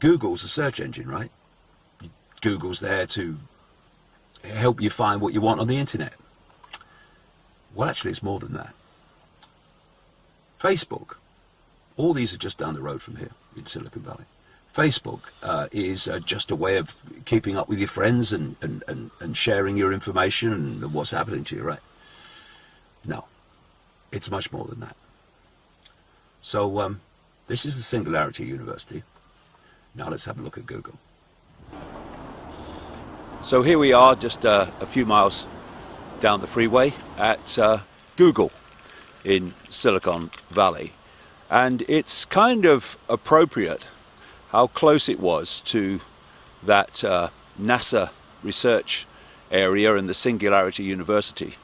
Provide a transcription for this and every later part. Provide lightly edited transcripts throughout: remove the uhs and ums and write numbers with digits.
Google's a search engine, right? Google's there to help you find what you want on the internet. Well, actually, it's more than that. Facebook, all these are just down the road from here in Silicon Valley. Facebook is just a way of keeping up with your friends and sharing your information and what's happening to you, right? No, it's much more than that. So this is the Singularity University. Now let's have a look at Google. So here we are, just a few miles down the freeway at Google in Silicon Valley. And it's kind of appropriate how close it was to that NASA research area and the Singularity University.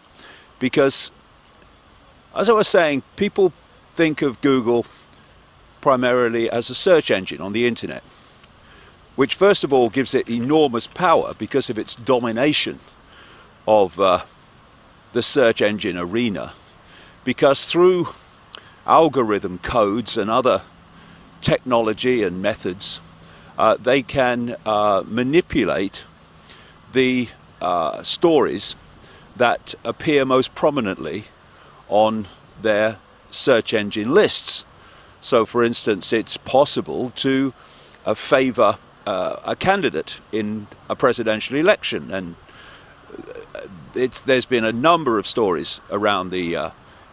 Because, as I was saying, people think of Google primarily as a search engine on the internet, which first of all gives it enormous power because of its domination of the search engine arena. Because through algorithm codes and other technology and methods, they can manipulate the stories that appear most prominently on their search engine lists. So, for instance, it's possible to favor a candidate in a presidential election, and there's been a number of stories around the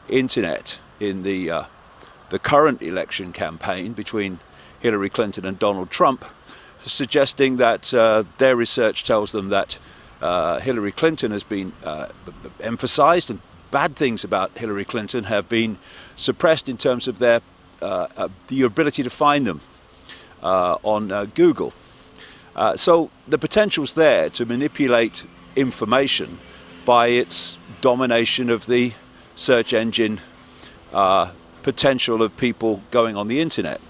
internet in the current election campaign between Hillary Clinton and Donald Trump, suggesting that their research tells them that Hillary Clinton has been emphasized, and bad things about Hillary Clinton have been suppressed in terms of their the ability to find them on Google. So the potential's there to manipulate information by its domination of the search engine potential of people going on the internet.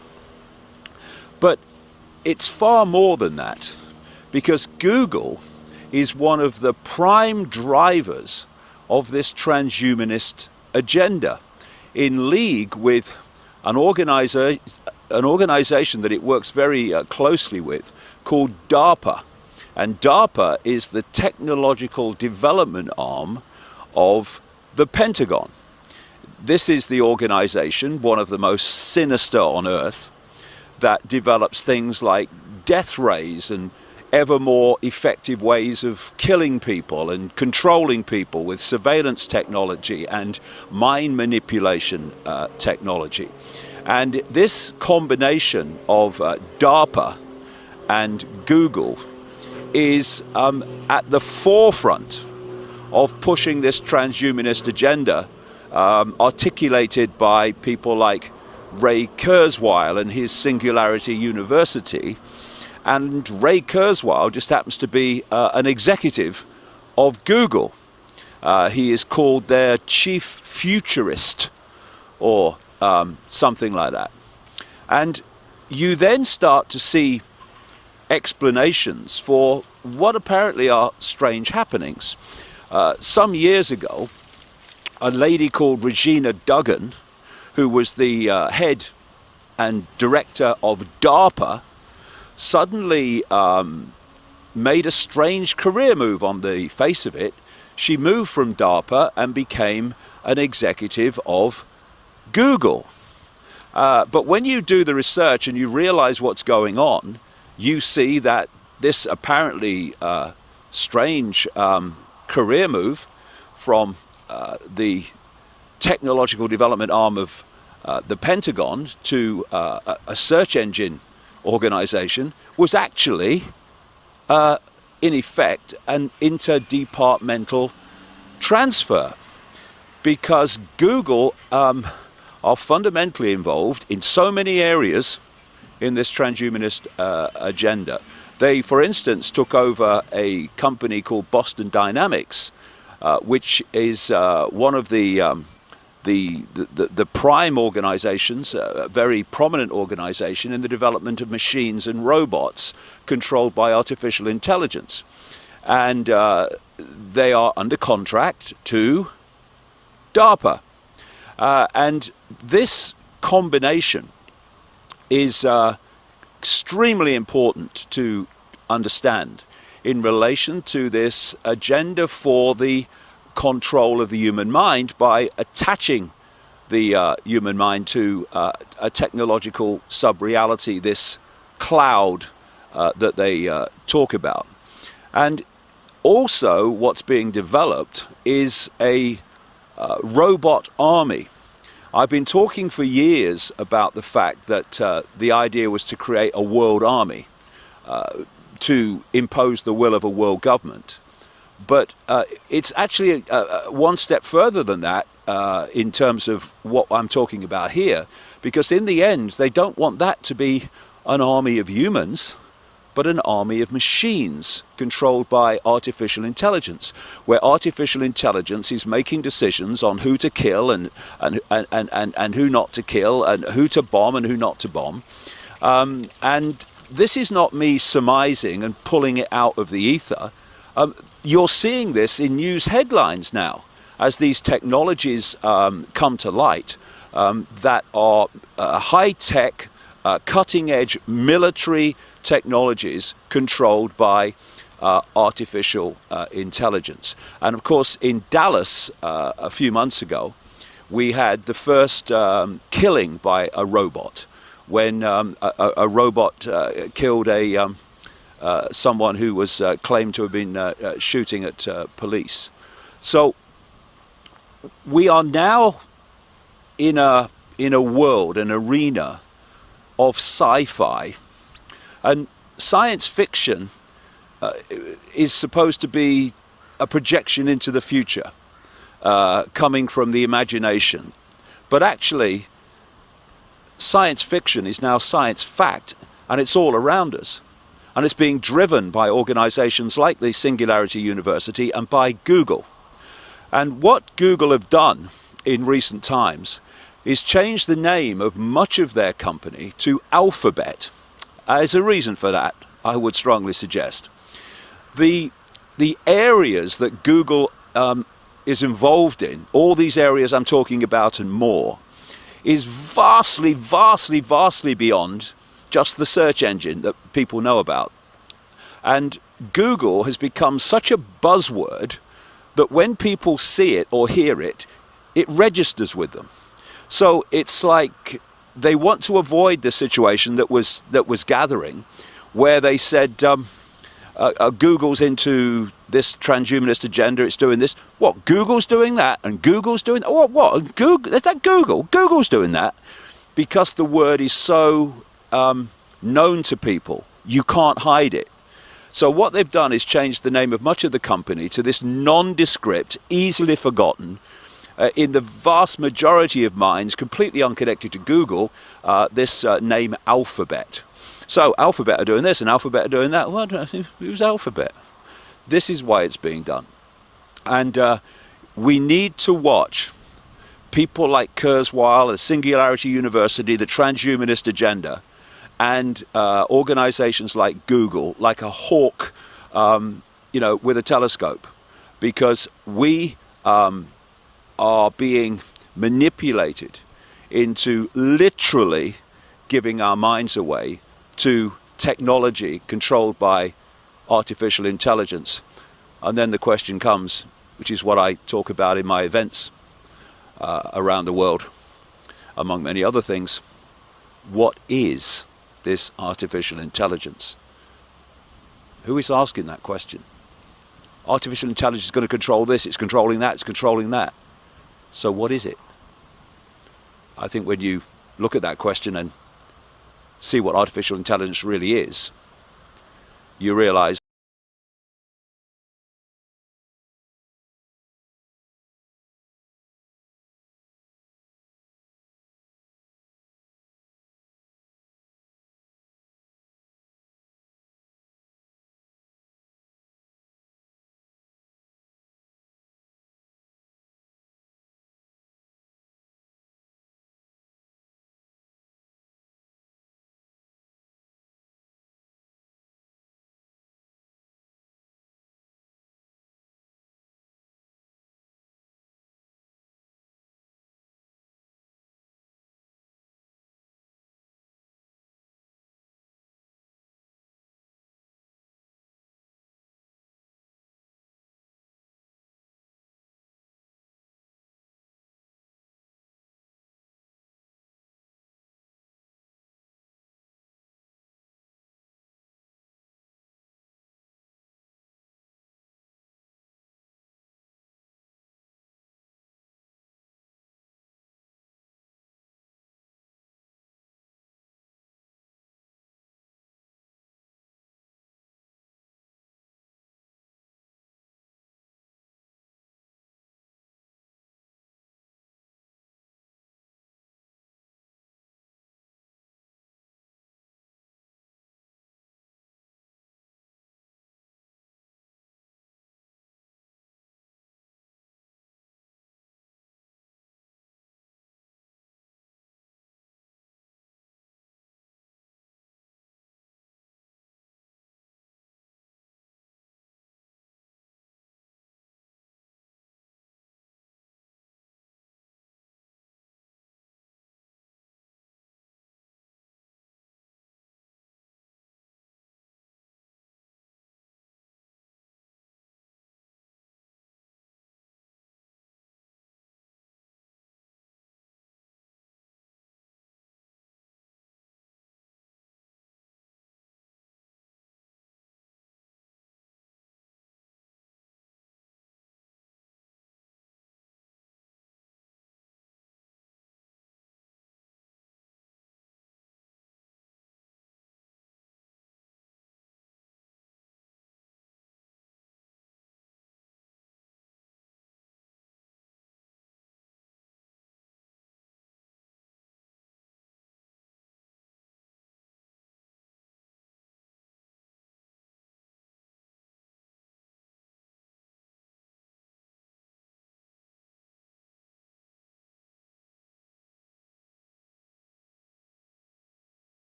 But it's far more than that, because Google is one of the prime drivers of this transhumanist agenda, in league with an organization that it works very closely with, called DARPA. And DARPA is the technological development arm of the Pentagon. This is the organization, one of the most sinister on earth, that develops things like death rays and ever more effective ways of killing people and controlling people with surveillance technology and mind manipulation technology. And this combination of DARPA and Google is at the forefront of pushing this transhumanist agenda, articulated by people like Ray Kurzweil and his Singularity University. And Ray Kurzweil just happens to be an executive of Google. He is called their chief futurist, or something like that. And you then start to see explanations for what apparently are strange happenings. Some years ago, a lady called Regina Duggan, who was the head and director of DARPA, suddenly made a strange career move on the face of it. She moved from DARPA and became an executive of Google. But when you do the research and you realize what's going on, you see that this apparently strange career move from the technological development arm of the Pentagon to a search engine organization was actually, in effect, an interdepartmental transfer, because Google are fundamentally involved in so many areas in this transhumanist agenda. They, for instance, took over a company called Boston Dynamics, which is one of the prime organizations, a very prominent organization in the development of machines and robots controlled by artificial intelligence. And they are under contract to DARPA. And this combination is extremely important to understand in relation to this agenda for the control of the human mind by attaching the human mind to a technological sub-reality, this cloud that they talk about. And also what's being developed is a robot army. I've been talking for years about the fact that the idea was to create a world army to impose the will of a world government. But it's actually one step further than that in terms of what I'm talking about here, because in the end they don't want that to be an army of humans, but an army of machines controlled by artificial intelligence, where artificial intelligence is making decisions on who to kill and who not to kill, and who to bomb and who not to bomb. And this is not me surmising and pulling it out of the ether. You're seeing this in news headlines now as these technologies come to light that are high-tech, cutting-edge military technologies controlled by artificial intelligence. And of course, in Dallas a few months ago, we had the first killing by a robot, when a robot killed someone who was claimed to have been shooting at police. So we are now in a world, an arena of sci-fi, and science fiction is supposed to be a projection into the future, coming from the imagination. But actually, science fiction is now science fact, and it's all around us. And it's being driven by organizations like the Singularity University and by Google. And what Google have done in recent times is change the name of much of their company to Alphabet. There's a reason for that, I would strongly suggest. The areas that Google is involved in, all these areas I'm talking about and more, is vastly, vastly, vastly beyond just the search engine that people know about. And Google has become such a buzzword that when people see it or hear it, it registers with them. So it's like they want to avoid the situation that was gathering, where they said Google's into this transhumanist agenda, it's doing this. What, Google's doing that? And Google's doing that? What? Google? Is that Google? Google's doing that? Because the word is so known to people, you can't hide it. So what they've done is changed the name of much of the company to this nondescript, easily forgotten, in the vast majority of minds, completely unconnected to Google, this name Alphabet. So Alphabet are doing this and Alphabet are doing that. Well, who's Alphabet? This is why it's being done. And we need to watch people like Kurzweil, the Singularity University, the Transhumanist agenda, and organizations like Google, like a hawk, with a telescope, because we are being manipulated into literally giving our minds away to technology controlled by artificial intelligence. And then the question comes, which is what I talk about in my events around the world, among many other things: what is this artificial intelligence? Who is asking that question? Artificial intelligence is going to control this, it's controlling that, it's controlling that. So what is it? I think when you look at that question and see what artificial intelligence really is, you realize